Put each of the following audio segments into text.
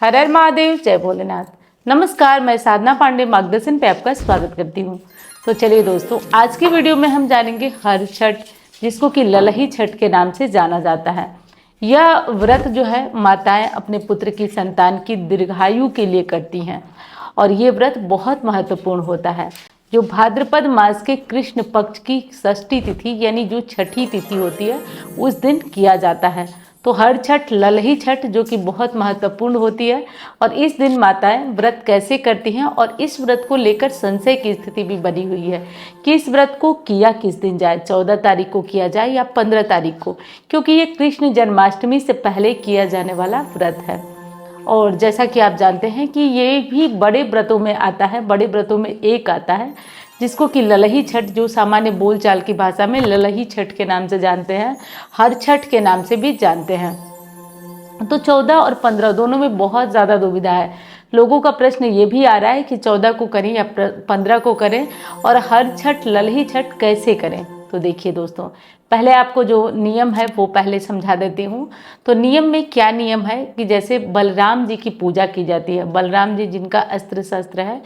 हर हर महादेव, जय भोलेनाथ। नमस्कार, मैं साधना पांडे मार्गदर्शन पे आपका स्वागत करती हूँ। तो चलिए दोस्तों, आज की वीडियो में हम जानेंगे हर छठ, जिसको कि ललही छठ के नाम से जाना जाता है। यह व्रत जो है माताएं अपने पुत्र की संतान की दीर्घायु के लिए करती हैं और ये व्रत बहुत महत्वपूर्ण होता है। जो भाद्रपद मास के कृष्ण पक्ष की षष्ठी तिथि यानी जो छठी तिथि होती है उस दिन किया जाता है। तो हर छठ ललही छठ जो कि बहुत महत्वपूर्ण होती है और इस दिन माताएं व्रत कैसे करती हैं और इस व्रत को लेकर संशय की स्थिति भी बनी हुई है कि इस व्रत को किया किस दिन जाए, 14 तारीख को किया जाए या 15 तारीख को, क्योंकि ये कृष्ण जन्माष्टमी से पहले किया जाने वाला व्रत है। और जैसा कि आप जानते हैं कि ये भी बड़े व्रतों में आता है, बड़े व्रतों में एक आता है जिसको कि ललही छठ, जो सामान्य बोलचाल की भाषा में ललही छठ के नाम से जानते हैं, हर छठ के नाम से भी जानते हैं। तो 14 और 15 दोनों में बहुत ज़्यादा दुविधा है। लोगों का प्रश्न ये भी आ रहा है कि 14 को करें या 15 को करें और हर छठ ललही छठ कैसे करें। तो देखिए दोस्तों, पहले आपको जो नियम है वो पहले समझा देती हूँ। तो नियम में क्या नियम है कि जैसे बलराम जी की पूजा की जाती है, बलराम जी जिनका अस्त्र शस्त्र है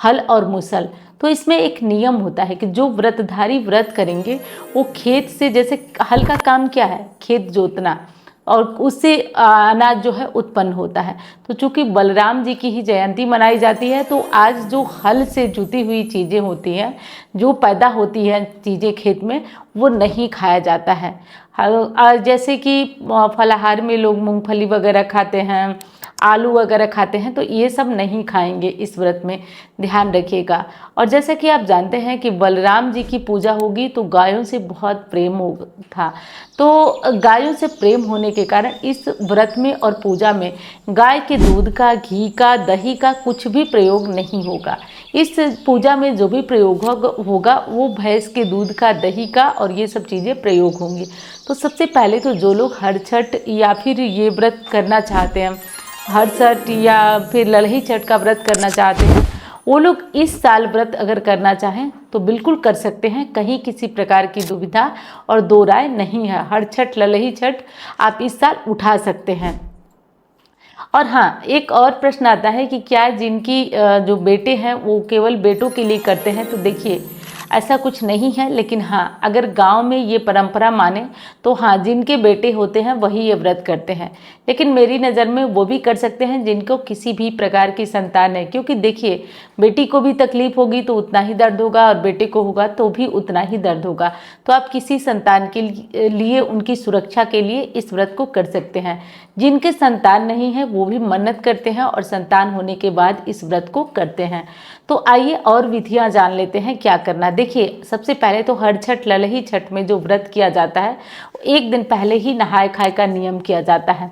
हल और मुसल, तो इसमें एक नियम होता है कि जो व्रतधारी व्रत करेंगे वो खेत से, जैसे हल का काम क्या है, खेत जोतना, और उससे अनाज जो है उत्पन्न होता है। तो चूंकि बलराम जी की ही जयंती मनाई जाती है तो आज जो हल से जुती हुई चीज़ें होती हैं, जो पैदा होती हैं चीज़ें खेत में, वो नहीं खाया जाता है। जैसे कि फलाहार में लोग मूंगफली वगैरह खाते हैं, आलू वगैरह खाते हैं, तो ये सब नहीं खाएंगे इस व्रत में, ध्यान रखिएगा। और जैसा कि आप जानते हैं कि बलराम जी की पूजा होगी तो गायों से बहुत प्रेम था, तो गायों से प्रेम होने के कारण इस व्रत में और पूजा में गाय के दूध का, घी का, दही का कुछ भी प्रयोग नहीं होगा। इस पूजा में जो भी प्रयोग होगा वो भैंस के दूध का, दही का और ये सब चीज़ें प्रयोग होंगी। तो सबसे पहले तो जो लोग हर छठ या फिर ये व्रत करना चाहते हैं, हर छठ या फिर ललही छठ का व्रत करना चाहते हैं, वो लोग इस साल व्रत अगर करना चाहें तो बिल्कुल कर सकते हैं। कहीं किसी प्रकार की दुविधा और दो राय नहीं है। हर छठ ललही छठ आप इस साल उठा सकते हैं। और हाँ, एक और प्रश्न आता है कि क्या जिनकी जो बेटे हैं वो केवल बेटों के लिए करते हैं, तो देखिए ऐसा कुछ नहीं है। लेकिन हाँ, अगर गांव में ये परंपरा माने तो हाँ, जिनके बेटे होते हैं वही ये व्रत करते हैं। लेकिन मेरी नज़र में वो भी कर सकते हैं जिनको किसी भी प्रकार की संतान है, क्योंकि देखिए बेटी को भी तकलीफ होगी तो उतना ही दर्द होगा और बेटे को होगा तो भी उतना ही दर्द होगा। तो आप किसी संतान के लिए, उनकी सुरक्षा के लिए इस व्रत को कर सकते हैं। जिनके संतान नहीं है वो भी मन्नत करते हैं और संतान होने के बाद इस व्रत को करते हैं। तो आइए और विधियां जान लेते हैं क्या करना। देखिए, सबसे पहले तो हर छठ ललही छठ में जो व्रत किया जाता है, एक दिन पहले ही नहाय खाए का नियम किया जाता है।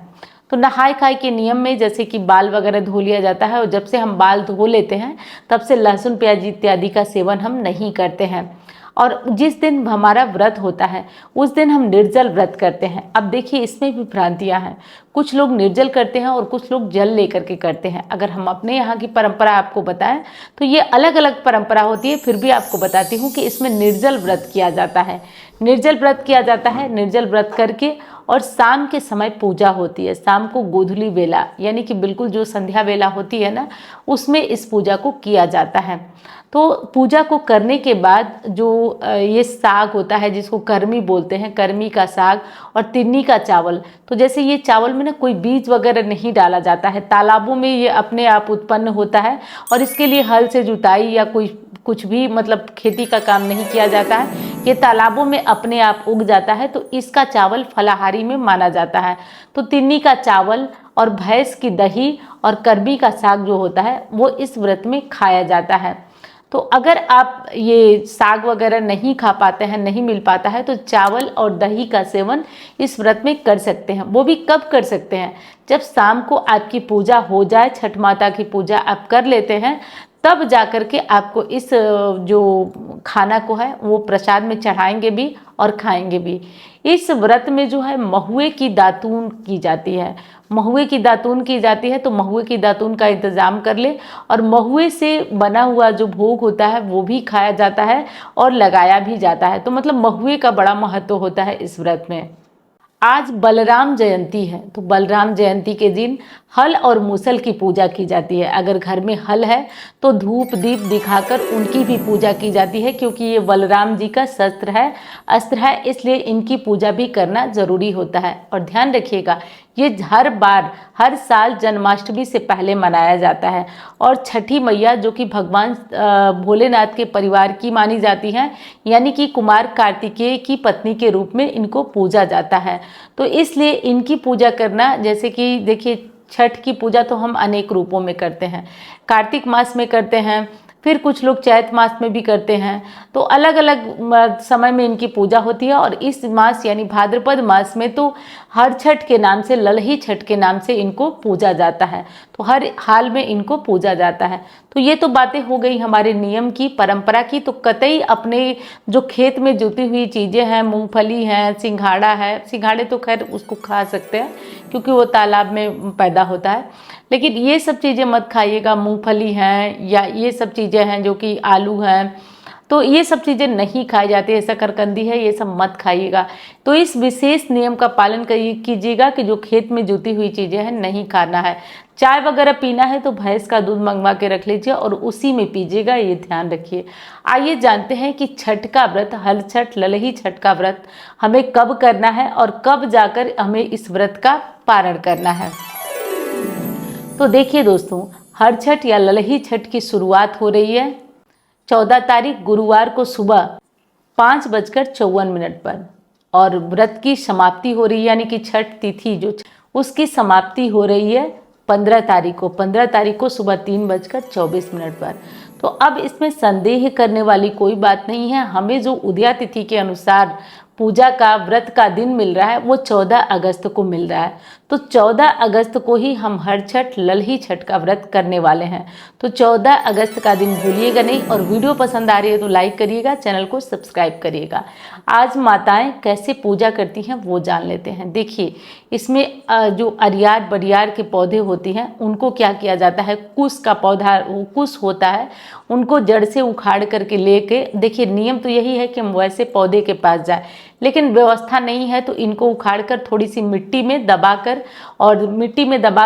तो नहाय खाए के नियम में जैसे कि बाल वगैरह धो लिया जाता है और जब से हम बाल धो लेते हैं तब से लहसुन प्याज इत्यादि का सेवन हम नहीं करते हैं। और जिस दिन हमारा व्रत होता है उस दिन हम निर्जल व्रत करते हैं। अब देखिए, इसमें भी भ्रांतियां हैं। कुछ लोग निर्जल करते हैं और कुछ लोग जल लेकर के करते हैं। अगर हम अपने यहाँ की परंपरा आपको बताएं तो ये अलग अलग परंपरा होती है, फिर भी आपको बताती हूँ कि इसमें निर्जल व्रत किया जाता है। निर्जल व्रत किया जाता है, निर्जल व्रत करके और शाम के समय पूजा होती है। शाम को गोधूली बेला यानी कि बिल्कुल जो संध्या बेला होती है ना, उसमें इस पूजा को किया जाता है। तो पूजा को करने के बाद जो ये साग होता है जिसको कर्मी बोलते हैं, कर्मी का साग और तिन्नी का चावल, तो जैसे ये चावल में ना कोई बीज वगैरह नहीं डाला जाता है, तालाबों में ये अपने आप उत्पन्न होता है और इसके लिए हल से जुताई या कोई कुछ भी मतलब खेती का काम नहीं किया जाता है। ये तालाबों में अपने आप उग जाता है, तो इसका चावल फलाहारी में माना जाता है। तो तिन्नी का चावल और भैंस की दही और कर्मी का साग जो होता है वो इस व्रत में खाया जाता है। तो अगर आप ये साग वगैरह नहीं खा पाते हैं, नहीं मिल पाता है, तो चावल और दही का सेवन इस व्रत में कर सकते हैं। वो भी कब कर सकते हैं, जब शाम को आपकी पूजा हो जाए, छठ माता की पूजा आप कर लेते हैं, तब जाकर के आपको इस जो खाना को है वो प्रसाद में चढ़ाएंगे भी और खाएंगे भी। इस व्रत में जो है महुए की दातून की जाती है, महुए की दातून की जाती है। तो महुए की दातून का इंतज़ाम कर ले और महुए से बना हुआ जो भोग होता है वो भी खाया जाता है और लगाया भी जाता है। तो मतलब महुए का बड़ा महत्व होता है इस व्रत में। आज बलराम जयंती है, तो बलराम जयंती के दिन हल और मूसल की पूजा की जाती है। अगर घर में हल है तो धूप दीप दिखाकर उनकी भी पूजा की जाती है, क्योंकि ये बलराम जी का शस्त्र है, अस्त्र है, इसलिए इनकी पूजा भी करना जरूरी होता है। और ध्यान रखिएगा, ये हर साल जन्माष्टमी से पहले मनाया जाता है। और छठी मैया जो कि भगवान भोलेनाथ के परिवार की मानी जाती हैं, यानी कि कुमार कार्तिकेय की पत्नी के रूप में इनको पूजा जाता है। तो इसलिए इनकी पूजा करना, जैसे कि देखिए छठ की पूजा तो हम अनेक रूपों में करते हैं, कार्तिक मास में करते हैं, फिर कुछ लोग चैत मास में भी करते हैं। तो अलग अलग समय में इनकी पूजा होती है। और इस मास यानी भाद्रपद मास में तो हर छठ के नाम से, ललही छठ के नाम से इनको पूजा जाता है। तो हर हाल में इनको पूजा जाता है। तो ये तो बातें हो गई हमारे नियम की, परंपरा की। तो कतई अपने जो खेत में जुती हुई चीज़ें हैं, मूंगफली है, सिंघाड़ा है, सिंघाड़े तो खैर उसको खा सकते हैं क्योंकि वो तालाब में पैदा होता है, लेकिन ये सब चीज़ें मत खाइएगा। मूंगफली हैं या ये सब चीज़ें हैं जो कि आलू हैं, तो ये सब चीज़ें नहीं खाई जाती है। शकरकंदी है, ये सब मत खाइएगा। तो इस विशेष नियम का पालन कीजिएगा कि जो खेत में जुती हुई चीज़ें हैं नहीं खाना है। चाय वगैरह पीना है तो भैंस का दूध मंगवा के रख लीजिए और उसी में पीजिएगा, ये ध्यान रखिए। आइए जानते हैं कि छठ का व्रत, हल छठ, ललही छठ का व्रत हमें कब करना है और कब जाकर हमें इस व्रत का पारण करना है। तो देखिए दोस्तों, हर छठ या ललही छठ की शुरुआत हो रही है 14 तारीख गुरुवार को सुबह 5:54 पर, और व्रत की समाप्ति हो रही है, यानी कि छठ तिथि जो उसकी समाप्ति हो रही है 15 तारीख को सुबह 3:24 पर। तो अब इसमें संदेह करने वाली कोई बात नहीं है। हमें जो उदया तिथि के अनुसार पूजा का, व्रत का दिन मिल रहा है वो 14 अगस्त को मिल रहा है। तो 14 अगस्त को ही हम हर छठ, ललही छठ का व्रत करने वाले हैं। तो 14 अगस्त का दिन भूलिएगा नहीं। और वीडियो पसंद आ रही है तो लाइक करिएगा, चैनल को सब्सक्राइब करिएगा। आज माताएं कैसे पूजा करती हैं वो जान लेते हैं। देखिए, इसमें जो अरियार बरियार के पौधे होती हैं उनको क्या किया जाता है, कुश का पौधा, कुश होता है, उनको जड़ से उखाड़ करके लेके, देखिए नियम तो यही है कि हम वैसे पौधे के पास जाए, लेकिन व्यवस्था नहीं है तो इनको उखाड़ कर थोड़ी सी मिट्टी में दबा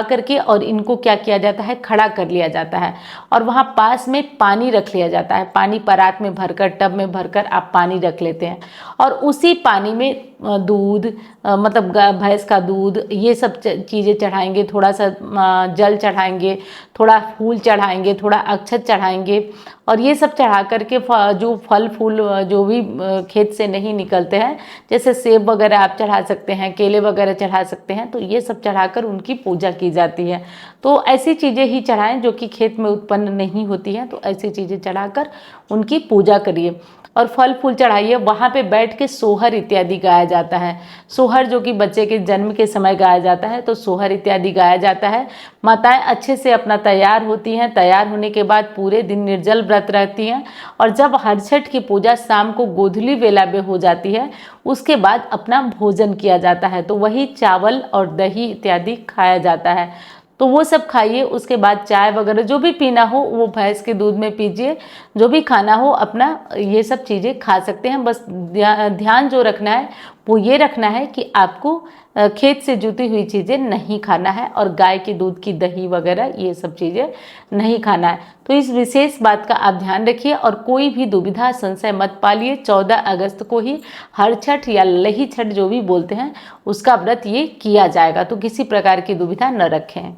करके और इनको क्या किया जाता है, खड़ा कर लिया जाता है। और वहाँ पास में पानी रख लिया जाता है। पानी परात में भरकर, टब में भरकर आप पानी रख लेते हैं और उसी पानी में दूध, मतलब भैंस का दूध, ये सब चीज़ें चढ़ाएंगे। थोड़ा सा जल चढ़ाएंगे, थोड़ा फूल चढ़ाएंगे, थोड़ा अक्षत चढ़ाएंगे। और ये सब चढ़ा करके जो फल फूल जो भी खेत से नहीं निकलते हैं, जैसे सेब वगैरह आप चढ़ा सकते हैं, केले वगैरह चढ़ा सकते हैं, तो ये सब चढ़ाकर उनकी पूजा की जाती है। तो ऐसी चीज़ें ही चढ़ाएं जो कि खेत में उत्पन्न नहीं होती हैं। तो ऐसी चीज़ें चढ़ाकर उनकी पूजा करिए और फल फूल चढ़ाइए। वहाँ पे बैठ के सोहर इत्यादि गाया जाता है। सोहर जो कि बच्चे के जन्म के समय गाया जाता है, तो सोहर इत्यादि गाया जाता है। माताएं अच्छे से अपना तैयार होती हैं। तैयार होने के बाद पूरे दिन निर्जल व्रत रहती हैं। और जब हर छठ की पूजा शाम को गोधूली वेला में हो जाती है, उसके बाद अपना भोजन किया जाता है। तो वही चावल और दही इत्यादि खाया जाता है। तो वो सब खाइए। उसके बाद चाय वगैरह जो भी पीना हो वो भैंस के दूध में पीजिए। जो भी खाना हो अपना ये सब चीज़ें खा सकते हैं। बस ध्यान जो रखना है वो ये रखना है कि आपको खेत से जुती हुई चीज़ें नहीं खाना है और गाय के दूध की दही वगैरह ये सब चीज़ें नहीं खाना है। तो इस विशेष बात का आप ध्यान रखिए और कोई भी दुविधा संशय मत पालिए। 14 अगस्त को ही हर छठ या ललही छठ जो भी बोलते हैं उसका व्रत ये किया जाएगा। तो किसी प्रकार की दुविधा न रखें।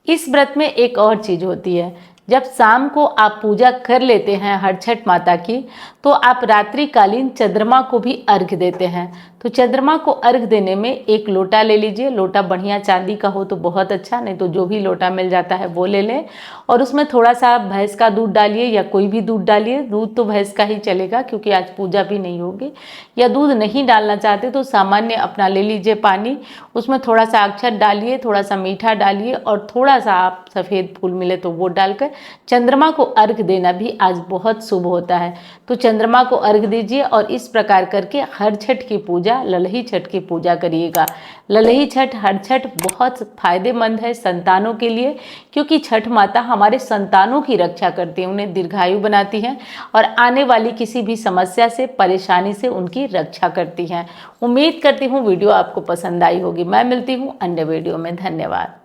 इस व्रत में एक और चीज़ होती है, जब शाम को आप पूजा कर लेते हैं हर छठ माता की, तो आप रात्रिकालीन चंद्रमा को भी अर्घ्य देते हैं। तो चंद्रमा को अर्घ्य देने में एक लोटा ले लीजिए। लोटा बढ़िया चांदी का हो तो बहुत अच्छा, नहीं तो जो भी लोटा मिल जाता है वो ले लें। और उसमें थोड़ा सा भैंस का दूध डालिए या कोई भी दूध डालिए। दूध तो भैंस का ही चलेगा क्योंकि आज पूजा भी नहीं होगी। या दूध नहीं डालना चाहते तो सामान्य अपना ले लीजिए पानी, उसमें थोड़ा सा अक्षत डालिए, थोड़ा सा मीठा डालिए और थोड़ा सा आप सफ़ेद फूल मिले तो वो डालकर चंद्रमा को अर्घ देना भी आज बहुत शुभ होता है। तो चंद्रमा को अर्घ दीजिए और इस प्रकार करके हर छठ की पूजा, ललही छठ की पूजा करिएगा। ललही छठ, हर छठ बहुत फायदेमंद है संतानों के लिए, क्योंकि छठ माता हमारे संतानों की रक्षा करती है, उन्हें दीर्घायु बनाती हैं और आने वाली किसी भी समस्या से, परेशानी से उनकी रक्षा करती हैं। उम्मीद करती हूँ वीडियो आपको पसंद आई होगी। मैं मिलती हूँ अन्य वीडियो में। धन्यवाद।